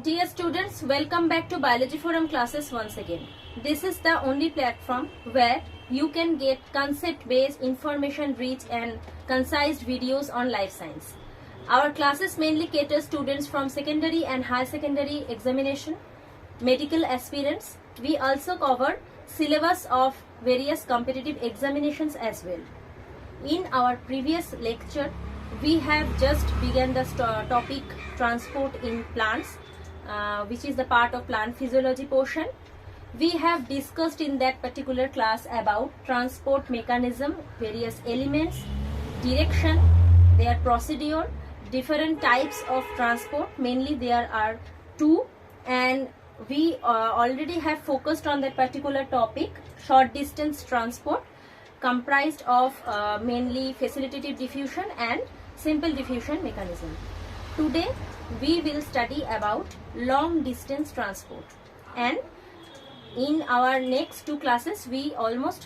Dear students, welcome back to Biology Forum classes once again. This is the only platform where you can get concept-based, information-rich and concise videos on life science. Our classes mainly cater students from secondary and higher secondary examination, medical aspirants. We also cover syllabus of various competitive examinations as well. In our previous lecture, we have just begun the topic transport in plants, which is the part of plant physiology portion. We have discussed in that particular class about transport mechanism, various elements, direction, their procedure, different types of transport. Mainly there are two, and we already have focused on that particular topic, short distance transport, comprised of mainly facilitative diffusion and simple diffusion mechanism. Today we will study about long distance transport, and in our next two classes we almost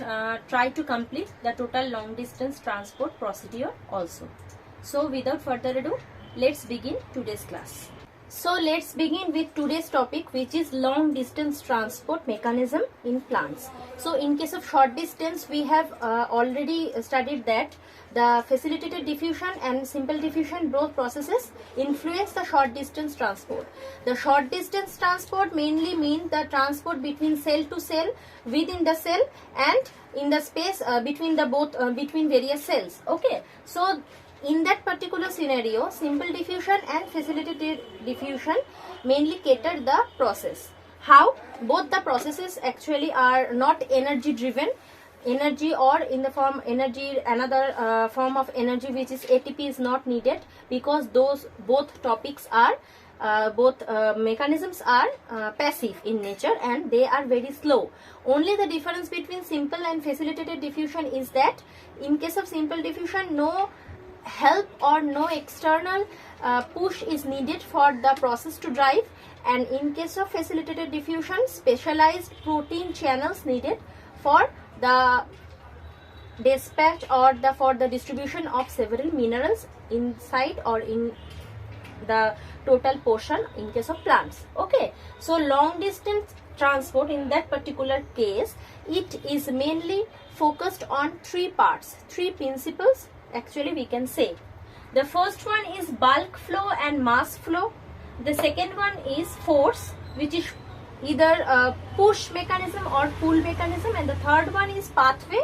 try to complete the total long distance transport procedure also. So without further ado, let's begin today's class. So let's begin with today's topic, which is long distance transport mechanism in plants. So in case of short distance, we have already studied that the facilitated diffusion and simple diffusion both processes influence the short distance transport. The short distance transport mainly means the transport between cell to cell, within the cell, and in the space between various cells. Okay, so in that particular scenario, simple diffusion and facilitated diffusion mainly cater the process. How? Both the processes actually are not energy driven. Energy, or in the form energy, another form of energy which is ATP is not needed, because those both topics are mechanisms are passive in nature and they are very slow. Only the difference between simple and facilitated diffusion is that in case of simple diffusion, no help or no external push is needed for the process to drive, and in case of facilitated diffusion, specialized protein channels needed for the dispatch or for the distribution of several minerals inside or in the total portion in case of plants. Okay, so long distance transport, in that particular case, it is mainly focused on three parts, three principles actually we can say. The first one is bulk flow and mass flow. The second one is force, which is either a push mechanism or pull mechanism, and the third one is pathway.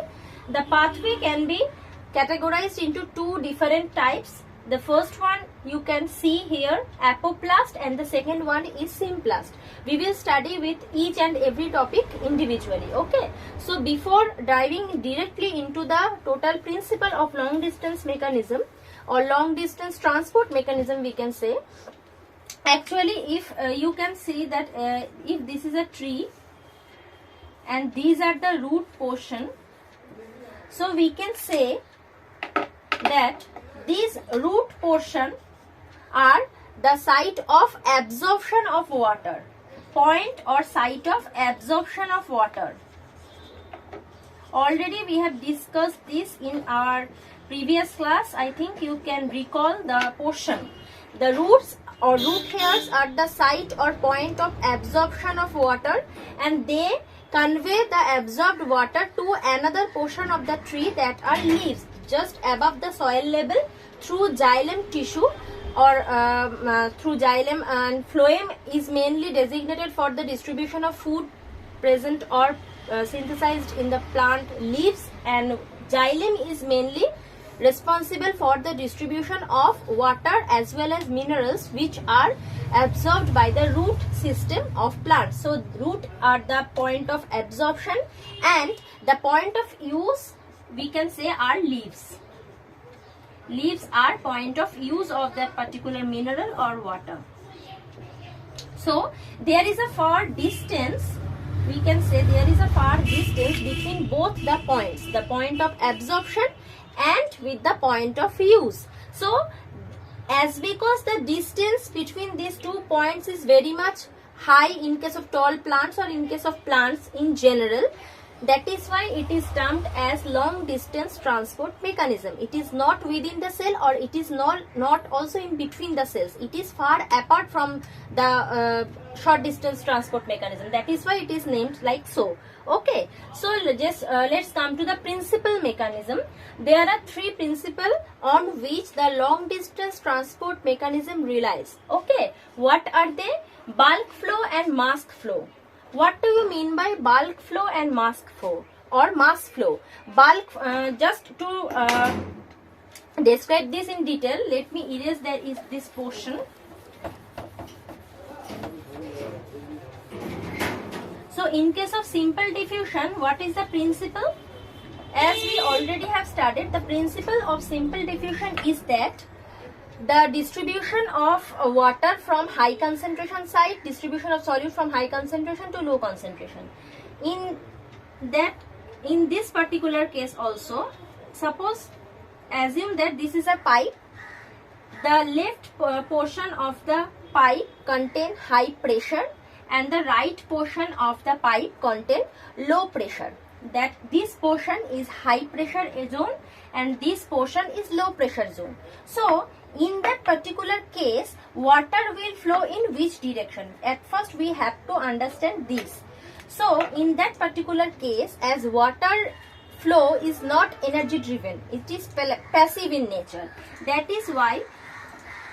The pathway can be categorized into two different types. The first one you can see here, apoplast, and the second one is symplast. We will study with each and every topic individually. Okay, so before diving directly into the total principle of long distance mechanism or long distance transport mechanism, we can say, actually if you can see that if this is a tree and these are the root portion, so we can say that these root portion are the site of absorption of water, point or site of absorption of water. Already we have discussed this in our previous class. I think you can recall the portion. The roots or root hairs are the site or point of absorption of water, and they convey the absorbed water to another portion of the tree, that are leaves, just above the soil level, through xylem tissue or through xylem, and phloem is mainly designated for the distribution of food present or synthesized in the plant leaves, and xylem is mainly responsible for the distribution of water as well as minerals which are absorbed by the root system of plants. So root are the point of absorption, and the point of use we can say are leaves. Leaves are point of use of that particular mineral or water. So there is a far distance, we can say there is a far distance between both the points, the point of absorption and with the point of use. So as because the distance between these 2 points is very much high in case of tall plants or in case of plants in general, That is why it is termed as long distance transport mechanism. It is not within the cell, or it is not also in between the cells. It is far apart from the short distance transport mechanism. That is why it is named like so. Okay, so just let's come to the principal mechanism. There are three principles on which the long distance transport mechanism relies. Okay, what are they? Bulk flow and mass flow. What do you mean by bulk flow and mass flow or mass flow? Bulk, just to describe this in detail, let me erase this portion. So in case of simple diffusion, what is the principle? As we already have studied, the principle of simple diffusion is that the distribution of water from high concentration side, distribution of solute from high concentration to low concentration. In this particular case also, suppose assume that this is a pipe. The left portion of the pipe contain high pressure and the right portion of the pipe contain low pressure. That this portion is high pressure zone and this portion is low pressure zone. So in that particular case, water will flow in which direction? At first we have to understand this. So in that particular case, as water flow is not energy driven, it is passive in nature. That is why,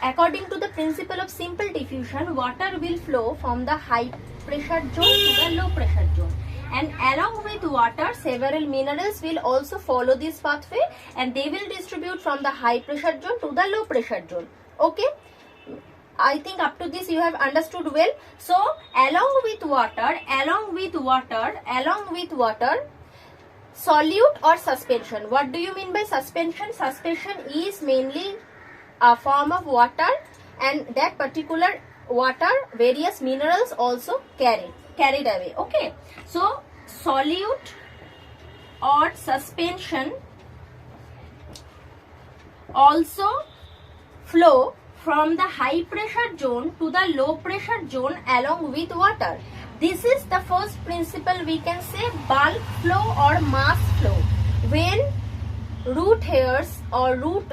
according to the principle of simple diffusion, water will flow from the high pressure zone to the low pressure zone. And along with water, several minerals will also follow this pathway and they will distribute from the high pressure zone to the low pressure zone. Okay, I think up to this you have understood well. So along with water, solute or suspension. What do you mean by suspension? Suspension is mainly a form of water, and that particular water various minerals also carried away. Okay, so solute or suspension also flow from the high pressure zone to the low pressure zone along with water. This is the first principle, we can say, bulk flow or mass flow. When root hairs or root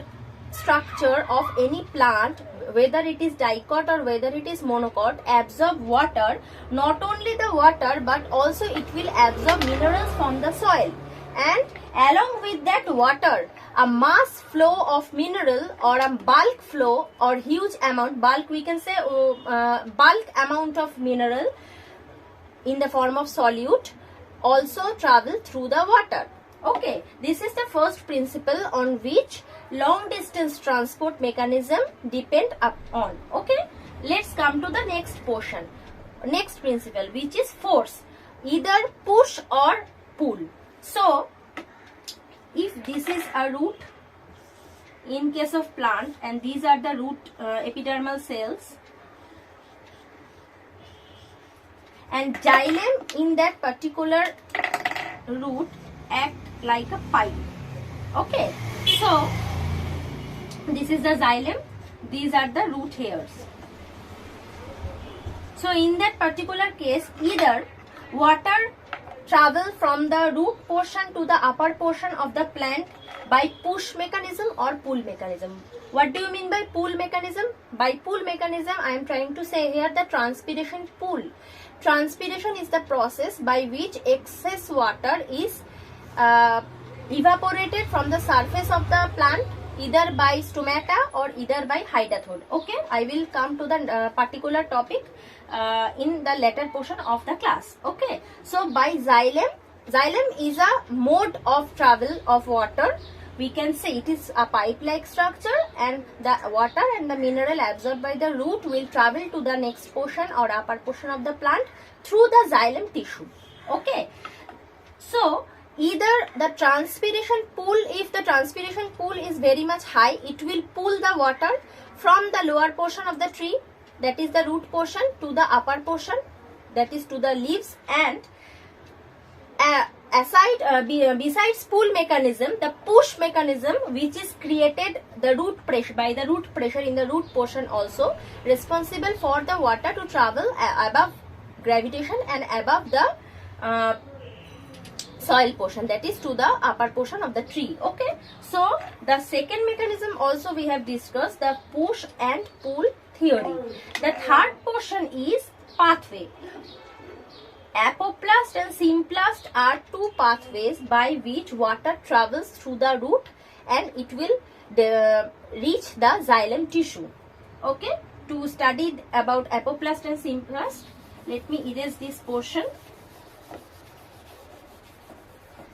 structure of any plant, whether it is dicot or whether it is monocot, absorb water, not only the water but also it will absorb minerals from the soil, and along with that water, a mass flow of mineral or a bulk flow or huge amount, bulk we can say bulk amount of mineral in the form of solute also travel through the water. Okay, this is the first principle on which long distance transport mechanism depend upon. Okay, let's come to the next portion, next principle, which is force, either push or pull. So if this is a root in case of plant and these are the root epidermal cells, and xylem in that particular root act like a pipe. Okay, so this is the xylem, these are the root hairs. So in that particular case, either water travel from the root portion to the upper portion of the plant by push mechanism or pull mechanism. What do you mean by pull mechanism? By pull mechanism, I am trying to say here the transpiration pull. Transpiration is the process by which excess water is evaporated from the surface of the plant, either by stomata or either by hydathode. Okay, I will come to the particular topic in the later portion of the class. Okay, so by xylem is a mode of travel of water. We can say it is a pipe-like structure, and the water and the mineral absorbed by the root will travel to the next portion or upper portion of the plant through the xylem tissue. Okay, so either the transpiration pool, if the transpiration pool is very much high, it will pull the water from the lower portion of the tree, that is the root portion, to the upper portion, that is to the leaves, and besides pull mechanism, the push mechanism, which is created the root pressure by the root pressure in the root portion, also responsible for the water to travel above gravitation and above the soil portion, that is to the upper portion of the tree. Okay, so the second mechanism also we have discussed, the push and pull theory. The third portion is pathway. Apoplast and symplast are two pathways by which water travels through the root and it will reach the xylem tissue. Okay, to study about apoplast and symplast, let me erase this portion.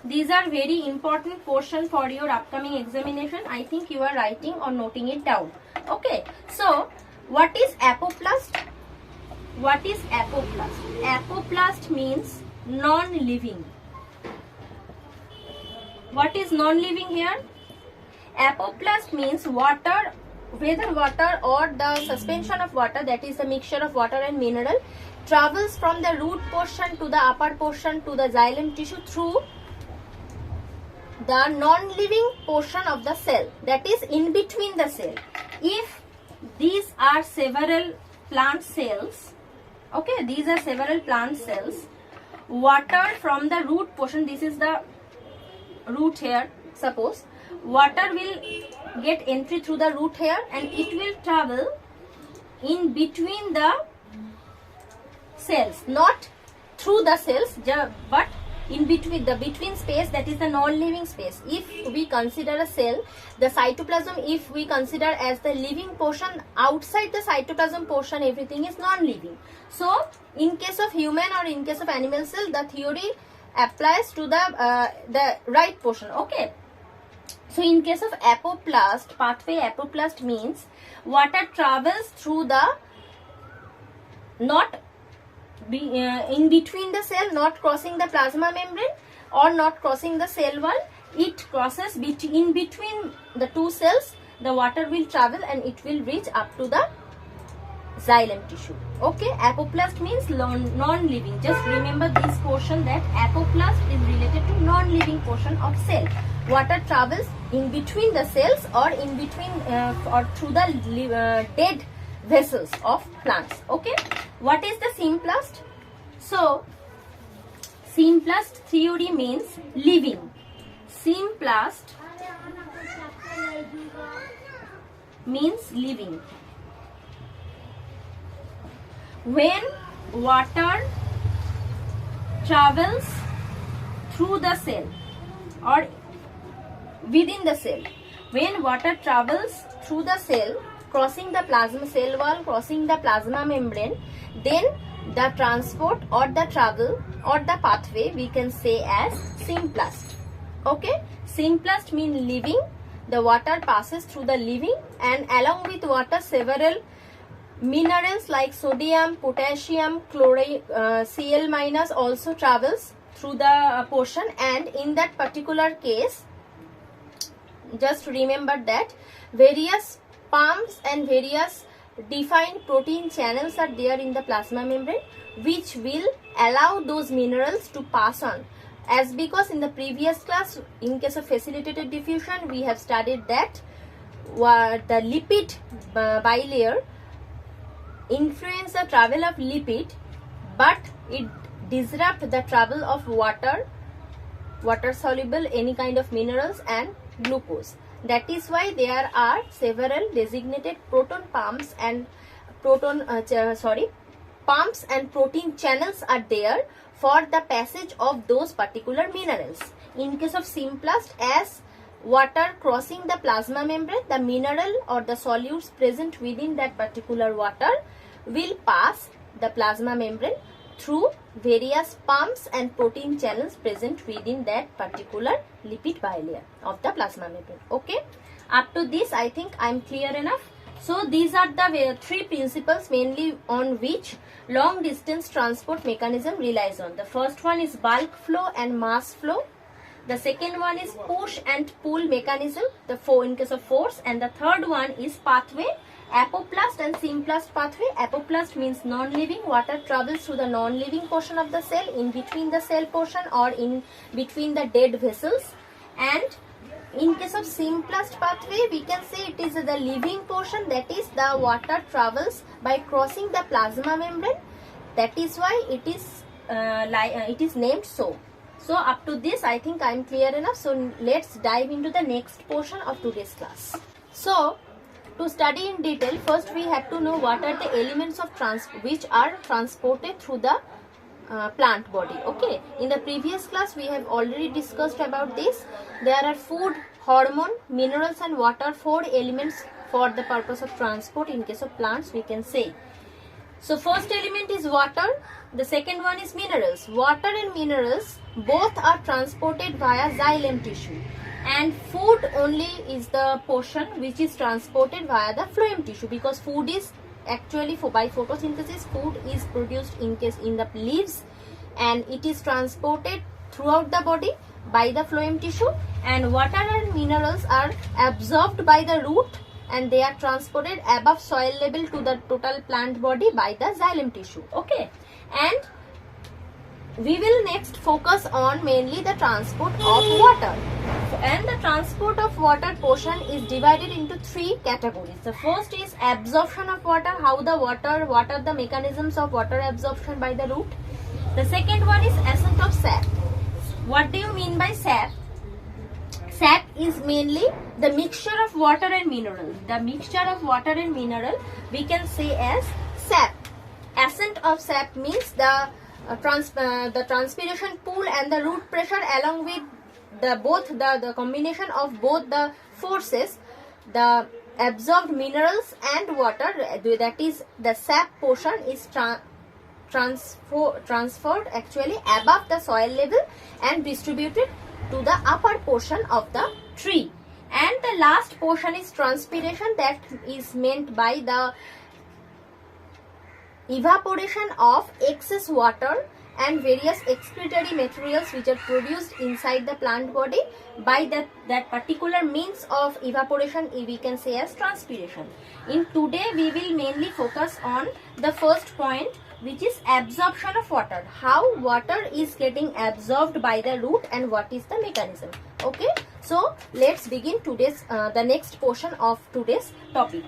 These are very important portion for your upcoming examination. I think you are writing or noting it down. Okay, so what is apoplast? What is apoplast? Apoplast means non-living. What is non-living here? Apoplast means water, whether water or the suspension of water, that is the mixture of water and mineral, travels from the root portion to the upper portion to the xylem tissue through the non-living portion of the cell, that is in between the cell. If these are several plant cells, okay, these are several plant cells, water from the root portion, this is the root here, suppose, water will get entry through the root here and it will travel in between the cells, not through the cells, but in between, the between space, that is the non-living space. If we consider a cell, the cytoplasm, if we consider as the living portion, outside the cytoplasm portion everything is non-living. So in case of human or in case of animal cell, the theory applies to the right portion. Okay, so in case of apoplast pathway, apoplast means water travels through the, not in between the cell, not crossing the plasma membrane or not crossing the cell wall, it crosses in between the two cells, the water will travel and it will reach up to the xylem tissue. Okay, apoplast means non-living. Just remember this portion, that apoplast is related to non-living portion of cell. Water travels in between the cells or in between or through the dead vessels of plants. Okay, what is the symplast? So symplast theory means living. Symplast means living. When water travels through the cell or within the cell, when water travels through the cell, crossing the plasma cell wall, crossing the plasma membrane, then the transport or the travel or the pathway we can say as symplast. Okay, symplast means living. The water passes through the living and along with water several minerals like sodium, potassium, chloride, Cl- also travels through the portion, and in that particular case just remember that various pumps and various defined protein channels are there in the plasma membrane which will allow those minerals to pass on. As because in the previous class, in case of facilitated diffusion, we have studied that the lipid bilayer influence the travel of lipid, but it disrupt the travel of water soluble, any kind of minerals and glucose. That is why there are several designated proton pumps and pumps and protein channels are there for the passage of those particular minerals. In case of symplast, as water crossing the plasma membrane, the mineral or the solutes present within that particular water will pass the plasma membrane through various pumps and protein channels present within that particular lipid bilayer of the plasma membrane. Okay, up to this I think I am clear enough. So these are the three principles mainly on which long distance transport mechanism relies on. The first one is bulk flow and mass flow. The second one is push and pull mechanism, in case of force, and the third one is pathway, apoplast and symplast pathway. Apoplast means non-living, water travels through the non-living portion of the cell, in between the cell portion or in between the dead vessels. And in case of symplast pathway, we can say it is the living portion, that is the water travels by crossing the plasma membrane. That is why it is named so. So up to this I think I am clear enough. So let's dive into the next portion of today's class. So to study in detail, first we have to know what are the elements of which are transported through the plant body. Okay, in the previous class we have already discussed about this. There are food, hormone, minerals and water, 4 elements for the purpose of transport in case of plants, we can say. So first element is water, the second one is minerals. Water and minerals both are transported via xylem tissue, and food only is the portion which is transported via the phloem tissue, because food is actually by photosynthesis, food is produced in the leaves and it is transported throughout the body by the phloem tissue, and water and minerals are absorbed by the root and they are transported above soil level to the total plant body by the xylem tissue. Okay, and we will next focus on mainly the transport of water. And the transport of water portion is divided into 3 categories. The first is absorption of water, what are the mechanisms of water absorption by the root. The second one is ascent of sap. What do you mean by sap? Sap is mainly the mixture of water and mineral. The mixture of water and mineral we can say as sap. Ascent of sap means the transpiration pool and the root pressure, along with the combination of both the forces, the absorbed minerals and water, that is the sap portion is transferred actually above the soil level and distributed to the upper portion of the tree. And the last portion is transpiration, that is meant by the evaporation of excess water and various excretory materials which are produced inside the plant body by that particular means of evaporation, we can say as transpiration. In today we will mainly focus on the first point, which is absorption of water. How water is getting absorbed by the root and what is the mechanism. Okay, so let's begin today's the next portion of today's topic.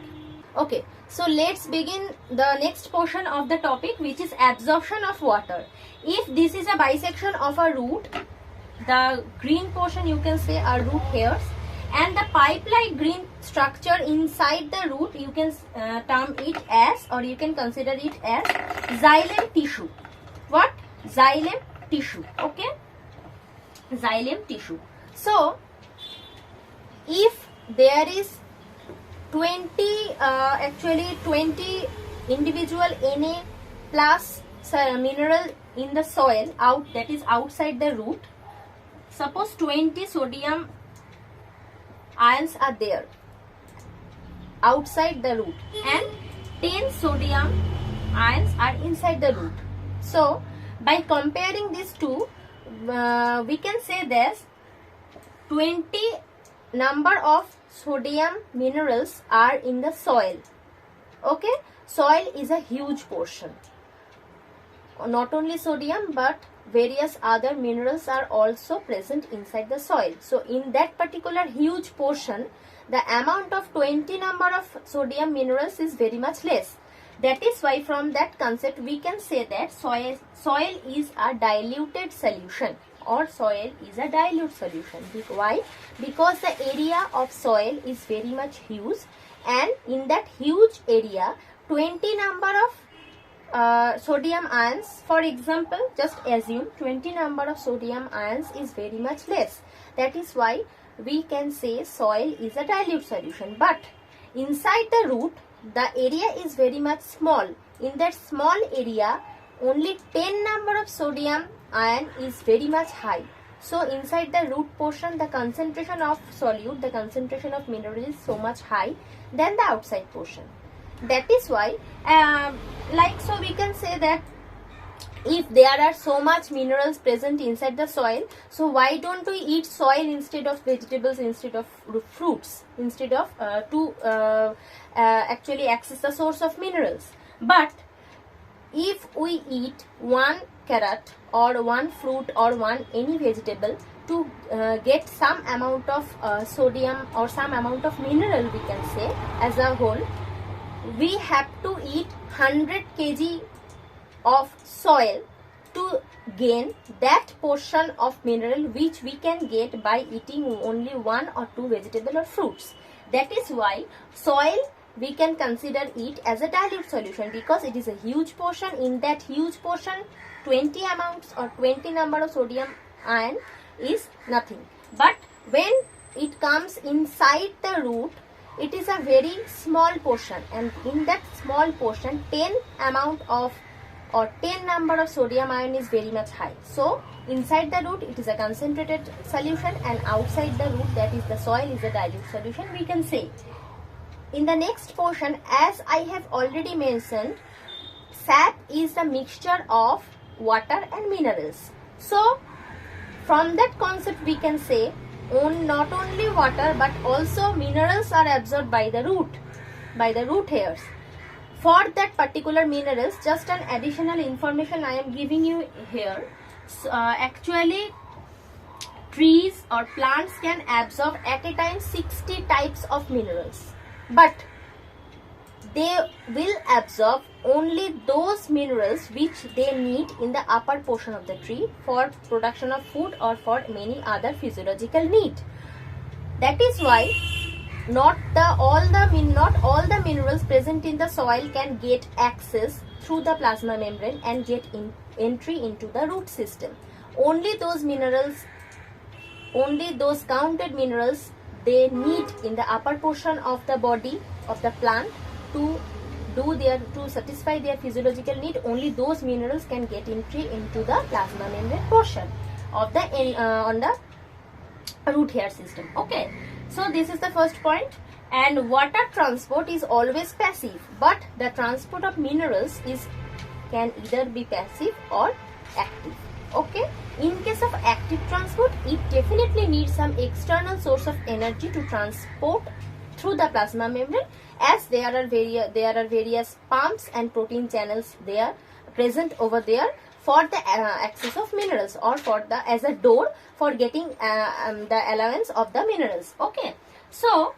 Okay, so let's begin the next portion of the topic, which is absorption of water. If this is a bisection of a root, the green portion you can say are root hairs, and the pipe-like green structure inside the root you can term it as, or you can consider it as xylem tissue. What? Xylem tissue. Okay, xylem tissue. So if there is 20 individual Na plus mineral in the soil that is outside the root, suppose 20 sodium ions are there outside the root and 10 sodium ions are inside the root. So by comparing these two, we can say this 20 number of sodium minerals are in the soil. Okay, soil is a huge portion. Not only sodium but various other minerals are also present inside the soil. So in that particular huge portion, the amount of 20 number of sodium minerals is very much less. That is why from that concept we can say that soil is a diluted solution, or soil is a dilute solution. Why? Because the area of soil is very much huge, and in that huge area 20 number of sodium ions, for example, just assume 20 number of sodium ions is very much less. That is why we can say soil is a dilute solution. But inside the root, the area is very much small. In that small area, only 10 number of sodium ion is very much high. So inside the root portion, the concentration of solute, the concentration of mineral is so much high than the outside portion. That is why, so we can say that if there are so much minerals present inside the soil, so why don't we eat soil instead of vegetables, instead of fruits, instead of actually access the source of minerals. But if we eat one carrot or one fruit or any vegetable to get some amount of sodium or some amount of mineral, we can say as a whole, we have to eat 100 kg of soil to gain that portion of mineral which we can get by eating only 1 or 2 vegetable or fruits. That is why soil we can consider it as a dilute solution, because it is a huge portion. In that huge portion, 20 amounts or 20 number of sodium ion is nothing. But when it comes inside the root, it is a very small portion, and in that small portion 10 amount of or 10 number of sodium ion is very much high. So inside the root it is a concentrated solution, and outside the root, that is the soil, is a dilute solution, we can say. In the next portion, as I have already mentioned, sap is a mixture of water and minerals. So from that concept we can say not only water but also minerals are absorbed by the root hairs. For that particular minerals, just an additional information I am giving you here. Actually, trees or plants can absorb at a time 60 types of minerals, but they will absorb only those minerals which they need in the upper portion of the tree for production of food or for many other physiological needs. That is why not all the minerals present in the soil can get access through the plasma membrane and get entry into the root system. Only those counted minerals they need in the upper portion of the body of the plant to satisfy their physiological need. Only those minerals can get entry into the plasma membrane portion of the on the root hair system. Okay, so this is the first point. And water transport is always passive, but the transport of minerals can either be passive or active. Okay, in case of active transport, it definitely needs some external source of energy to transport through the plasma membrane, as there are various pumps and protein channels there present over there for the access of minerals, or as a door for getting the allowance of the minerals. Okay, so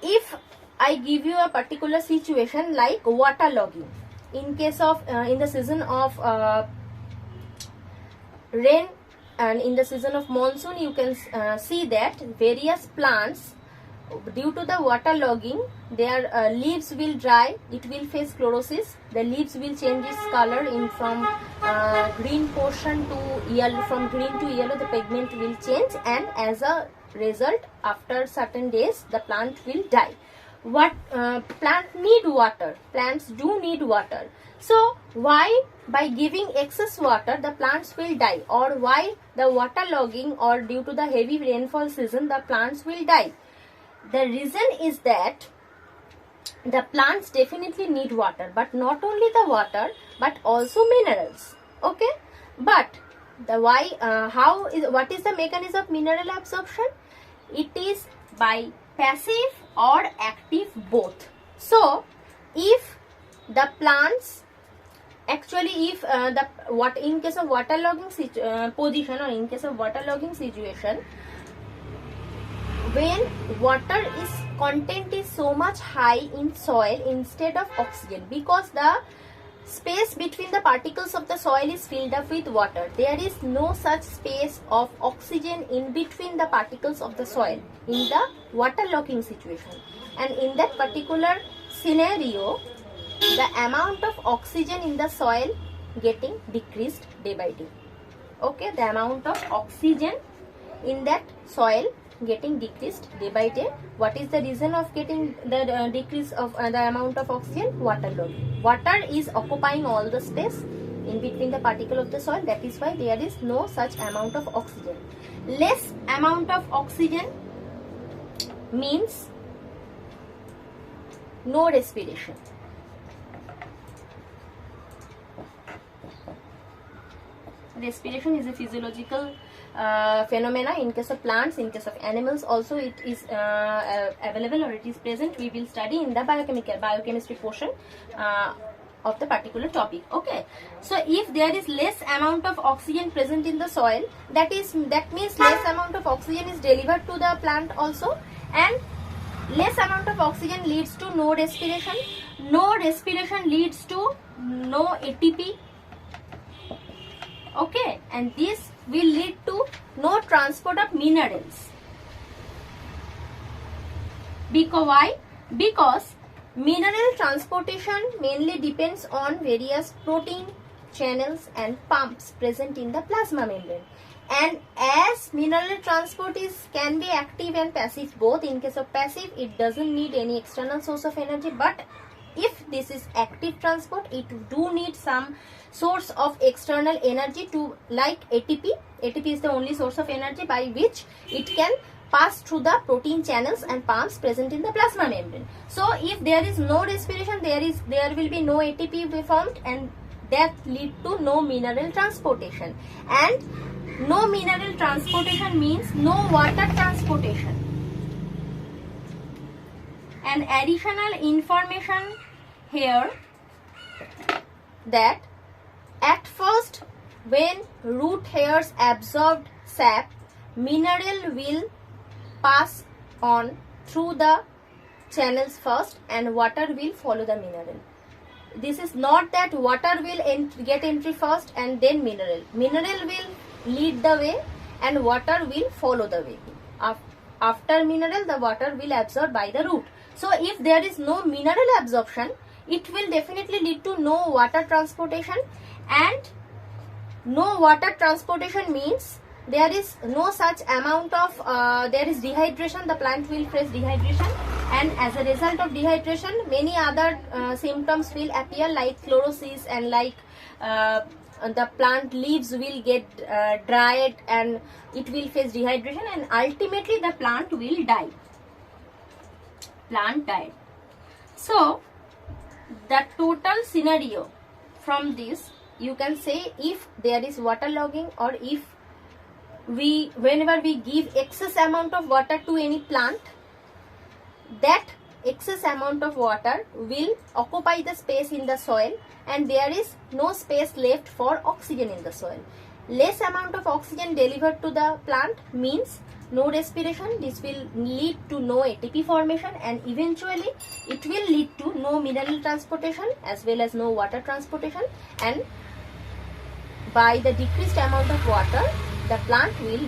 if I give you a particular situation like water logging, in case of in the season of rain and in the season of monsoon, you can see that various plants, due to the water logging, their leaves will dry, it will face chlorosis, the leaves will change its color from green portion to yellow, from green to yellow the pigment will change, and as a result, after certain days the plant will die. Plants do need water. So why by giving excess water the plants will die, or why the water logging or due to the heavy rainfall season the plants will die? The reason is that the plants definitely need water, but not only the water but also minerals. Okay, but what is the mechanism of mineral absorption? It is by passive or active both. So if the plants in case of water logging position, or in case of water logging situation, when water content is so much high in soil instead of oxygen, because the space between the particles of the soil is filled up with water, there is no such space of oxygen in between the particles of the soil in the water logging situation. And in that particular scenario, the amount of oxygen in the soil getting decreased day by day. Okay, the amount of oxygen in that soil getting decreased day by day. What is the reason of getting the decrease of the amount of oxygen? Water logging. Water is occupying all the space in between the particle of the soil. That is why there is no such amount of oxygen. Less amount of oxygen means no respiration. Respiration is a physiological phenomena in case of plants, in case of animals also it is available or it is present. We will study in the biochemistry portion of the particular topic. Okay, so if there is less amount of oxygen present in the soil, that means less amount of oxygen is delivered to the plant also, and less amount of oxygen leads to no respiration. No respiration leads to no ATP. Okay, and this will lead to no transport of minerals. Because why? Because mineral transportation mainly depends on various protein channels and pumps present in the plasma membrane. And as mineral transport can be active and passive both. In case of passive, it doesn't need any external source of energy, but if this is active transport, it do need some source of external energy to, like ATP. ATP is the only source of energy by which it can pass through the protein channels and pumps present in the plasma membrane. So if there is no respiration, there will be no ATP be formed, and that lead to no mineral transportation. And no mineral transportation means no water transportation. And additional information here, that at first when root hairs absorbed sap, mineral will pass on through the channels first and water will follow the mineral. This is not that water will get entry first and then mineral. Mineral will lead the way and water will follow the way. After mineral, the water will absorb by the root. So if there is no mineral absorption, it will definitely lead to no water transportation, and no water transportation means there is no such amount of, there is dehydration, the plant will face dehydration, and as a result of dehydration, many other symptoms will appear like chlorosis, and like the plant leaves will get dried and it will face dehydration, and ultimately the plant will die. Plant died. So the total scenario from this, you can say, if there is waterlogging, or if whenever we give excess amount of water to any plant, that excess amount of water will occupy the space in the soil, and there is no space left for oxygen in the soil. Less amount of oxygen delivered to the plant means no respiration. This will lead to no ATP formation, and eventually it will lead to no mineral transportation as well as no water transportation, and by the decreased amount of water, the plant will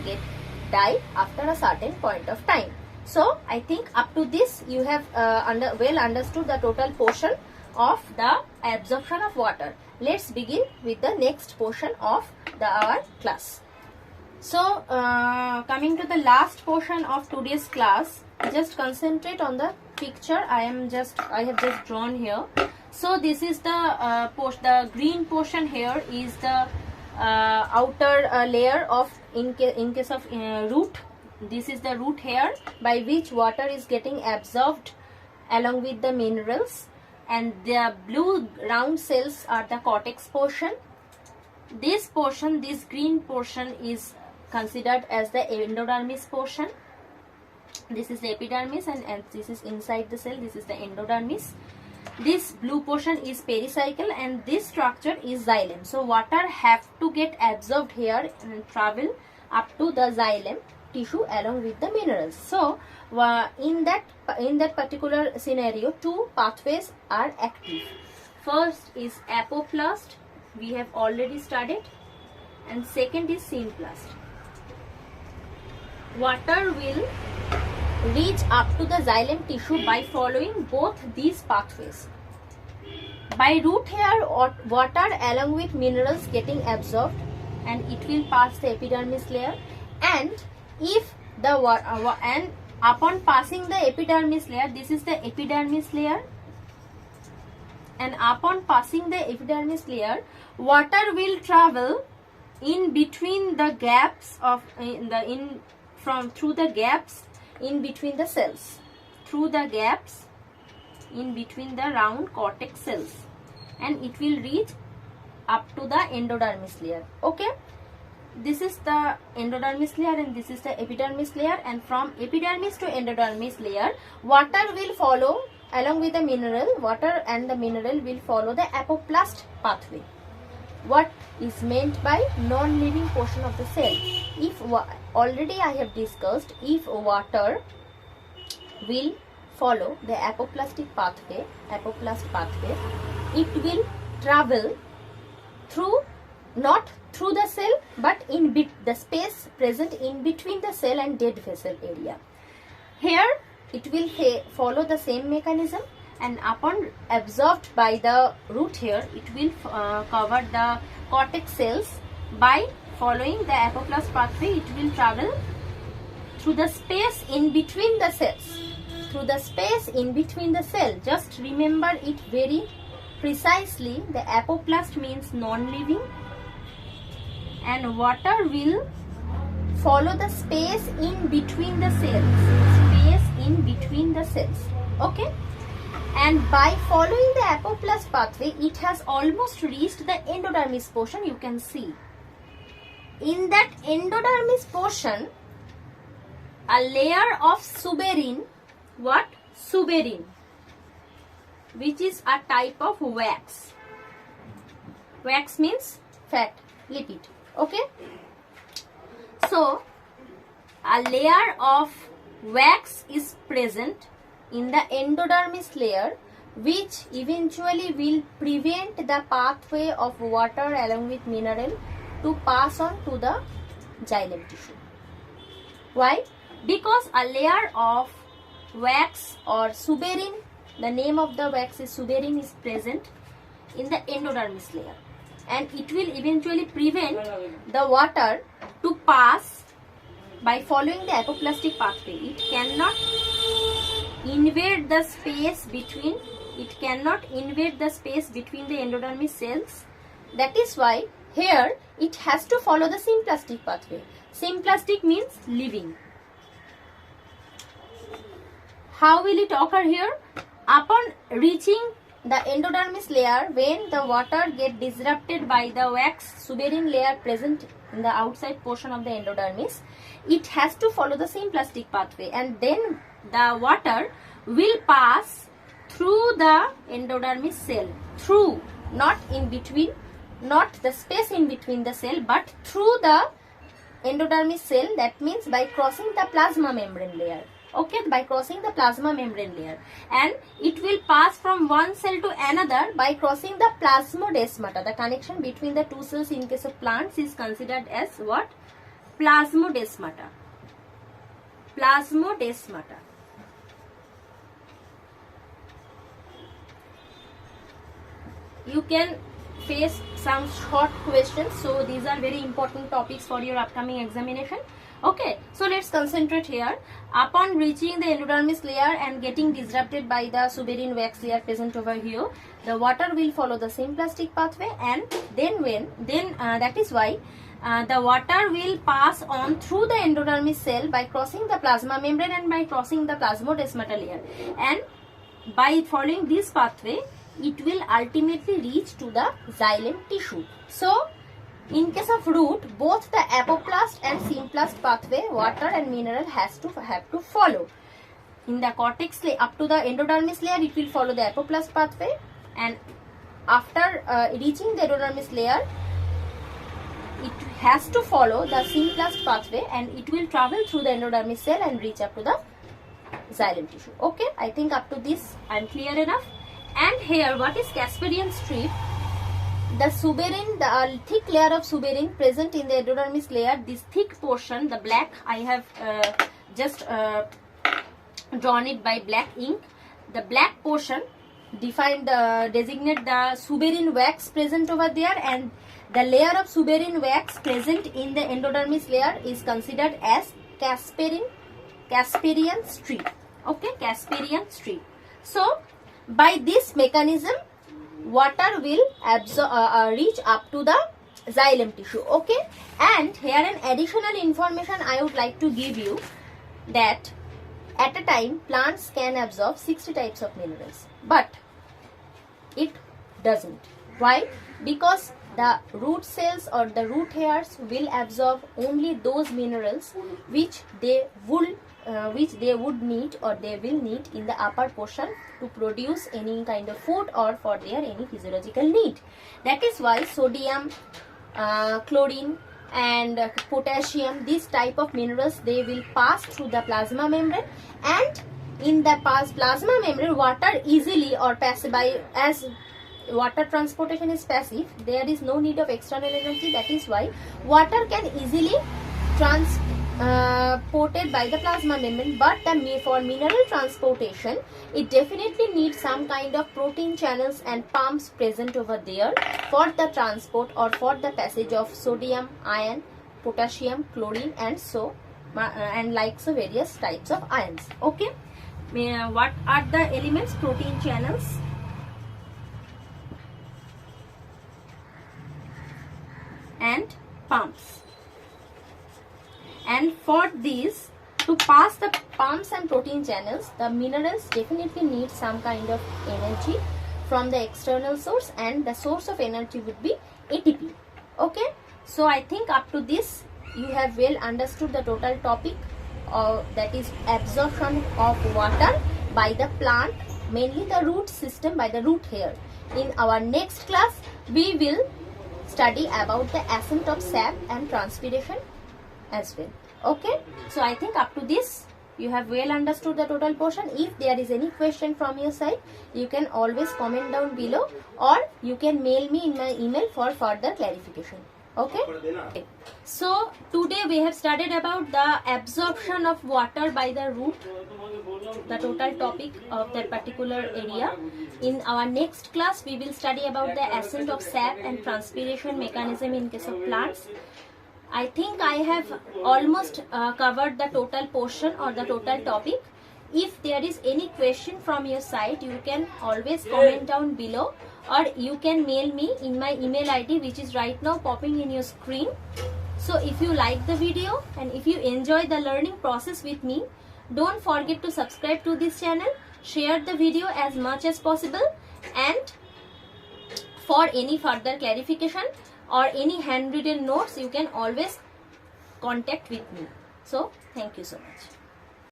die after a certain point of time. So I think up to this you have well understood the total portion of the absorption of water. Let's begin with the next portion of our class. So coming to the last portion of today's class, just concentrate on the picture I have just drawn here. So this is the green portion here is the outer layer of, in case of root, this is the root hair by which water is getting absorbed along with the minerals, and the blue round cells are the cortex portion. This portion, this green portion, is considered as the endodermis portion. This is the epidermis, and this is inside the cell, this is the endodermis. This blue portion is pericycle, and this structure is xylem. So water have to get absorbed here and travel up to the xylem tissue along with the minerals. So in that particular scenario, two pathways are active. First is apoplast, we have already studied, and second is symplast. Water will reach up to the xylem tissue by following both these pathways. By root hair, water along with minerals getting absorbed, and it will pass the epidermis layer, and if the and upon passing the epidermis layer, this is the epidermis layer, and upon passing the epidermis layer, water will travel in between the gaps of through the gaps in between the cells, through the gaps in between the round cortex cells, and it will reach up to the endodermis layer. Okay, this is the endodermis layer and this is the epidermis layer, and from epidermis to endodermis layer, water will follow along with the mineral. Water and the mineral will follow the apoplast pathway. What is meant by non-living portion of the cell? If already I have discussed, if water will follow the apoplast pathway, it will travel through, not through the cell, but in the space present in between the cell and dead vessel area. Here it will follow the same mechanism, and upon absorbed by the root hair, it will cover the cortex cells. By following the apoplast pathway, it will travel through the space in between the cells. Through the space in between the cell. Just remember it very precisely. The apoplast means non-living, and water will follow the space in between the cells. Space in between the cells. Okay? And by following the apoplast pathway, it has almost reached the endodermis portion. You can see. In that endodermis portion, a layer of suberin, what? Suberin, which is a type of wax. Wax means fat, lipid. Okay? So, a layer of wax is present in the endodermis layer, which eventually will prevent the pathway of water along with mineral to pass on to the xylem tissue. Why? Because a layer of wax or suberin, the name of the wax is suberin, is present in the endodermis layer, and it will eventually prevent the water to pass by following the apoplastic pathway. It cannot invade the space between the endodermis cells. That is why here it has to follow the symplastic pathway. Symplastic means living. How will it occur here? Upon reaching the endodermis layer, when the water gets disrupted by the wax suberin layer present in the outside portion of the endodermis, it has to follow the symplastic pathway, and then the water will pass through the endodermis cell, through, not in between, not the space in between the cell, but through the endodermis cell. That means by crossing the plasma membrane layer. Okay, by crossing the plasma membrane layer, and it will pass from one cell to another by crossing the plasmodesmata. The connection between the two cells in case of plants is considered as what? Plasmodesmata. Plasmodesmata. You can face some short questions, so these are very important topics for your upcoming examination. Okay, so let's concentrate here. Upon reaching the endodermis layer and getting disrupted by the suberin wax layer present over here, the water will follow the symplastic pathway, and that is why the water will pass on through the endodermis cell by crossing the plasma membrane and by crossing the plasmodesmata layer, and by following this pathway, it will ultimately reach to the xylem tissue. So, in case of root, both the apoplast and symplast pathway, water and mineral have to follow. In the cortex layer, up to the endodermis layer, it will follow the apoplast pathway, and after reaching the endodermis layer, it has to follow the symplast pathway, and it will travel through the endodermis cell and reach up to the xylem tissue. Okay, I think up to this I am clear enough. And here, what is Casparian strip? The suberin, the thick layer of suberin present in the endodermis layer, this thick portion, the black, I have just drawn it by black ink. The black portion designate the suberin wax present over there, and the layer of suberin wax present in the endodermis layer is considered as Casparian strip. Okay, Casparian strip. So, by this mechanism, water will reach up to the xylem tissue. Okay, and here an additional information I would like to give you, that at a time plants can absorb 60 types of minerals, but it doesn't. Why? Because the root cells or the root hairs will absorb only those minerals which they would need or they will need in the upper portion to produce any kind of food or for their any physiological need. That is why sodium, chlorine and potassium, these type of minerals, they will pass through the plasma membrane, and in the plasma membrane, water easily or pass by as water transportation is passive, there is no need of external energy. That is why water can easily transported by the plasma membrane. But for mineral transportation, it definitely needs some kind of protein channels and pumps present over there for the transport or for the passage of sodium, iron, potassium, chlorine, and so and like so various types of ions. Okay, what are the elements? Protein channels, and pumps. And for these, to pass the pumps and protein channels, the minerals definitely need some kind of energy from the external source, and the source of energy would be ATP. Okay, so I think up to this you have well understood the total topic, that is absorption of water by the plant, mainly the root system, by the root hair. In our next class, we will study about the ascent of sap and transpiration as well. Okay, so I think up to this you have well understood the total portion. If there is any question from your side, you can always comment down below, or you can mail me in my email for further clarification. Okay, so today we have studied about the absorption of water by the root, the total topic of that particular area. In our next class, we will study about the ascent of sap and transpiration mechanism in case of plants. I think I have almost covered the total portion or the total topic. If there is any question from your side, you can always comment down below, or you can mail me in my email ID, which is right now popping in your screen. So if you like the video and if you enjoy the learning process with me, don't forget to subscribe to this channel, share the video as much as possible, and for any further clarification or any handwritten notes, you can always contact with me. So thank you so much.